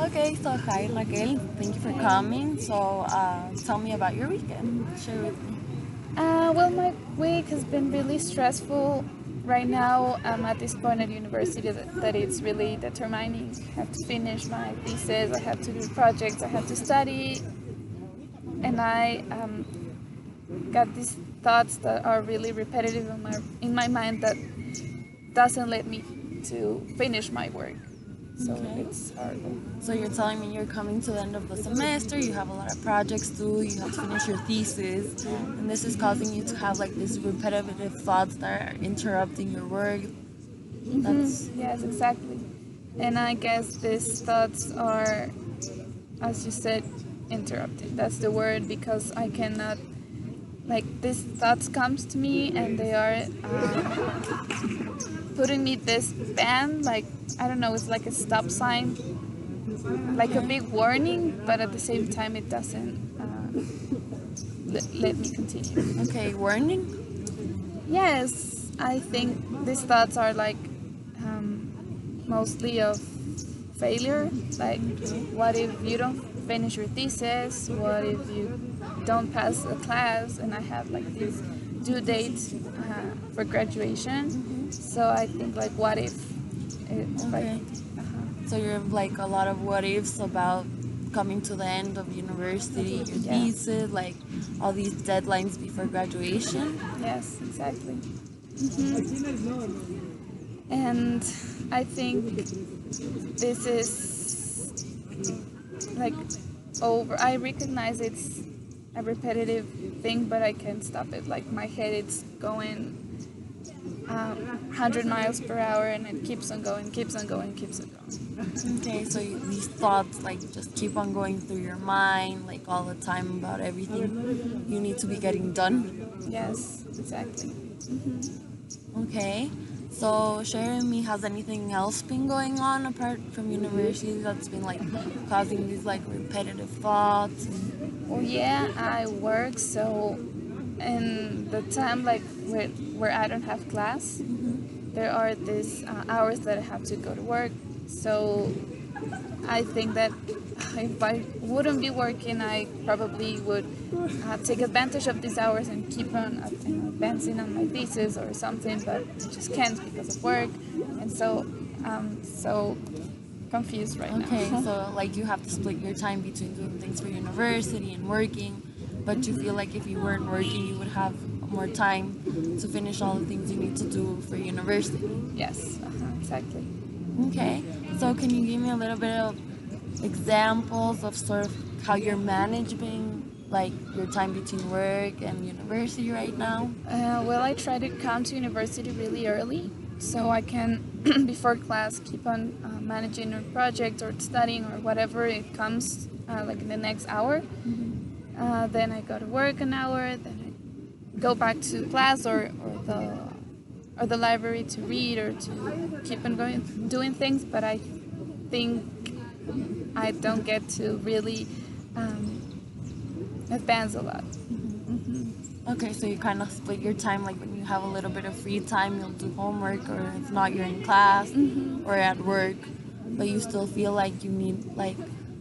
Okay, so hi Raquel, thank you for coming. So tell me about your weekend. Share with me. Well, my week has been really stressful. Right now, I'm at this point at university that it's really determining. I have to finish my thesis, I have to do projects, I have to study, and I got these thoughts that are really repetitive in my mind that doesn't let me to finish my work. So Okay. it's horrible. So you're telling me you're coming to the end of the semester, you have a lot of projects due, you have to finish your thesis, and this is causing you to have like these repetitive thoughts that are interrupting your work. That's Yes, exactly. And I guess these thoughts are, as you said, interrupting. That's the word because I cannot, like, these thoughts comes to me and they are putting me this band, like, I don't know, it's like a stop sign, like a okay. big warning, but at the same time it doesn't let me continue. Okay, warning. Yes, I think these thoughts are like mostly of failure. Like, what if you don't finish your thesis? What if you don't pass a class? And I have like this due date for graduation. So I think like, what if I? Okay. So you have like a lot of what ifs about coming to the end of university, your Yeah. thesis, like all these deadlines before graduation. Yes, exactly. And I think this is like over. I recognize it's a repetitive thing, but I can't stop it. Like my head, it's going 100 miles per hour, and it keeps on going, keeps on going, keeps on going. Okay, so these thoughts like just keep on going through your mind like all the time about everything you need to be getting done. Yes, exactly. Okay, so share with me, has anything else been going on apart from university that's been like causing these like repetitive thoughts? Well, yeah, I work, so in the time like where I don't have class, there are these hours that I have to go to work. So I think that if I wouldn't be working, I probably would take advantage of these hours and keep on advancing on my thesis or something, but I just can't because of work, and so I'm so confused right Okay, now. so like you have to split your time between doing things for university and working, but you feel like if you weren't working, you would have more time to finish all the things you need to do for university. Yes, exactly. Okay, so can you give me a little bit of examples of sort of how you're managing like your time between work and university right now? Well, I try to come to university really early so I can, before class, keep on managing a project or studying or whatever it comes, like in the next hour. Then I go to work an hour, then I go back to class or the library to read or to keep on going doing things. But I think I don't get to really um, advance a lot. Okay, so you kind of split your time, like when you have a little bit of free time, you'll do homework, or if not, you're in class or at work, but you still feel like you need like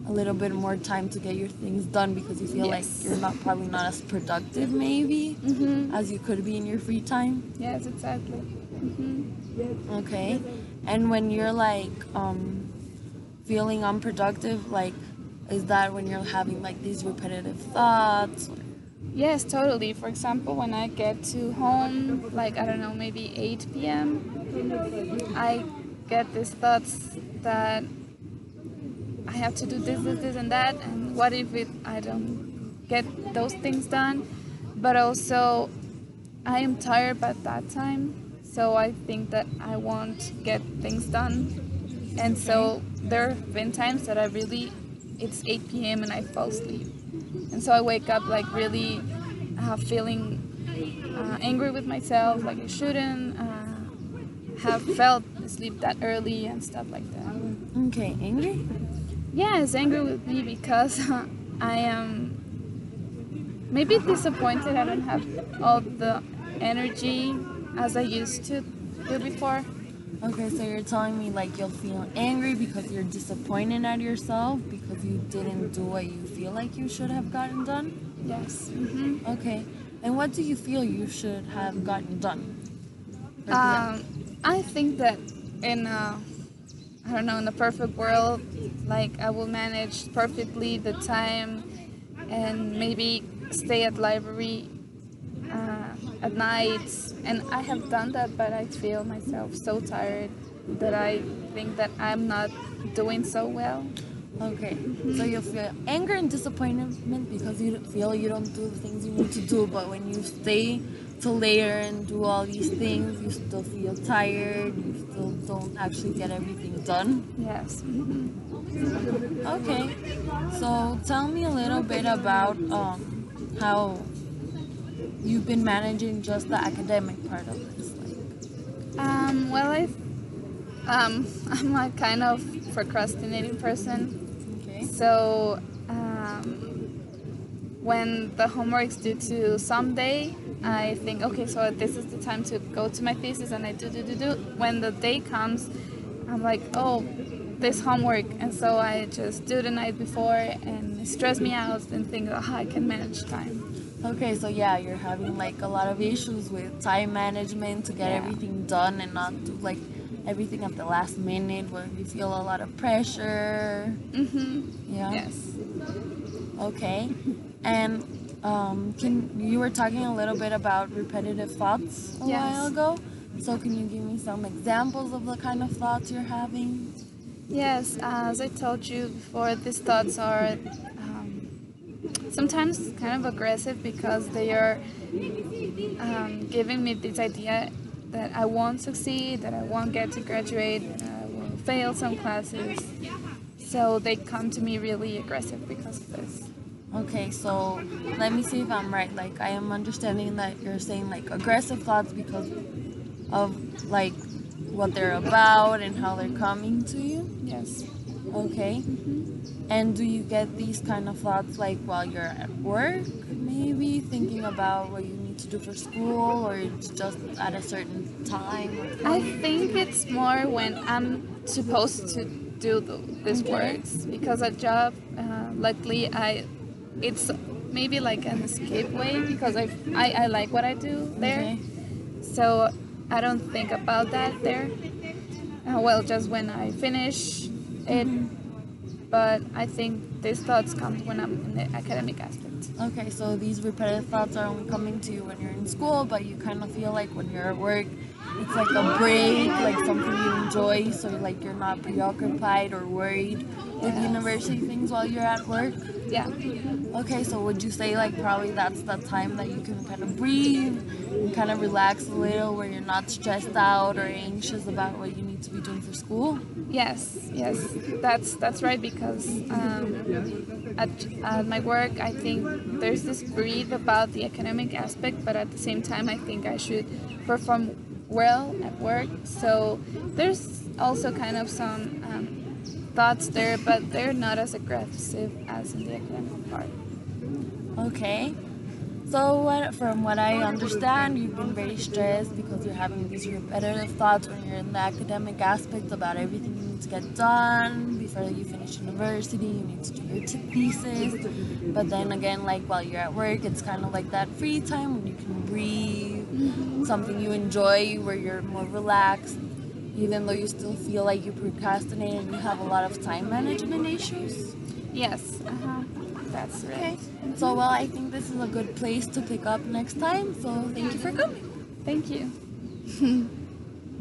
a little bit more time to get your things done because you feel like Yes. you're not probably not as productive maybe as you could be in your free time. Yes, exactly. Okay, and when you're like feeling unproductive, like is that when you're having like these repetitive thoughts? Yes, totally. For example, when I get to home, like I don't know, maybe 8 p.m., I get these thoughts that I have to do this, and that, and what if I don't get those things done? But also, I am tired by that time, so I think that I won't get things done. And Okay. so there have been times that it's 8 p.m. and I fall asleep. And so I wake up like really feeling angry with myself, like I shouldn't have felt asleep that early and stuff like that. Okay, angry? Yeah, it's angry with me because I am maybe disappointed I don't have all the energy as I used to do before. Okay, so you're telling me like you'll feel angry because you're disappointed at yourself because you didn't do what you feel like you should have gotten done? Yes. Okay. And what do you feel you should have gotten done? Or Um, I think that in I don't know, in a perfect world, like I will manage perfectly the time and maybe stay at library at nights. And I have done that, but I feel myself so tired that I think that I'm not doing so well. okay. So you feel anger and disappointment because you feel you don't do the things you need to do, but when you stay till later and do all these things, you still feel tired, you still don't actually get everything done. Yes. Okay. So tell me a little bit about how you've been managing just the academic part of this. Well, I'm a kind of procrastinating person. Okay. So when the homework's due to someday, I think, okay, so this is the time to go to my thesis, and I do. When the day comes, I'm like, oh, this homework, and so I just do the night before, and it stress me out, and think, oh, I can manage time. Okay, so yeah, you're having like a lot of issues with time management to get Yeah. everything done and not do like everything at the last minute where you feel a lot of pressure. Yeah. Yes. Okay. And can you were talking a little bit about repetitive thoughts a Yes. while ago. So can you give me some examples of the kind of thoughts you're having? Yes, as I told you before, these thoughts are sometimes kind of aggressive because they are giving me this idea that I won't succeed, that I won't get to graduate, that I will fail some classes. So they come to me really aggressive because of this. Okay, so let me see if I'm right. Like I am understanding that you're saying like aggressive thoughts because of like what they're about and how they're coming to you. Yes. Okay. And do you get these kind of thoughts like while you're at work, maybe thinking about what you need to do for school, or it's just at a certain time or I point? think it's more when I'm supposed to do these Okay. works because a job, luckily, it's maybe like an escape way because I like what I do there, Okay. so I don't think about that there. Well, just when I finish it, but I think these thoughts come when I'm in the academic aspect. Okay, so these repetitive thoughts are only coming to you when you're in school, but you kind of feel like when you're at work, it's like a break, like something you enjoy, so like you're not preoccupied or worried with university things while you're at work. Yeah. Okay, so would you say like probably that's the time that you can kind of breathe and kind of relax a little where you're not stressed out or anxious about what you need to be doing for school? Yes, that's right because at my work I think there's this breathe about the academic aspect, but at the same time I think I should perform well at work. So there's also kind of some thoughts there, but they're not as aggressive as in the academic part. Okay. So from what I understand, you've been very stressed because you're having these repetitive thoughts when you're in the academic aspect about everything you need to get done before you finish university. You need to do your thesis. But then again, like while you're at work, it's kind of like that free time when you can breathe, something you enjoy where you're more relaxed, even though you still feel like you procrastinate and you have a lot of time management issues. Yes, that's Okay. right. So, well, I think this is a good place to pick up next time. So, thank you for coming. Thank you.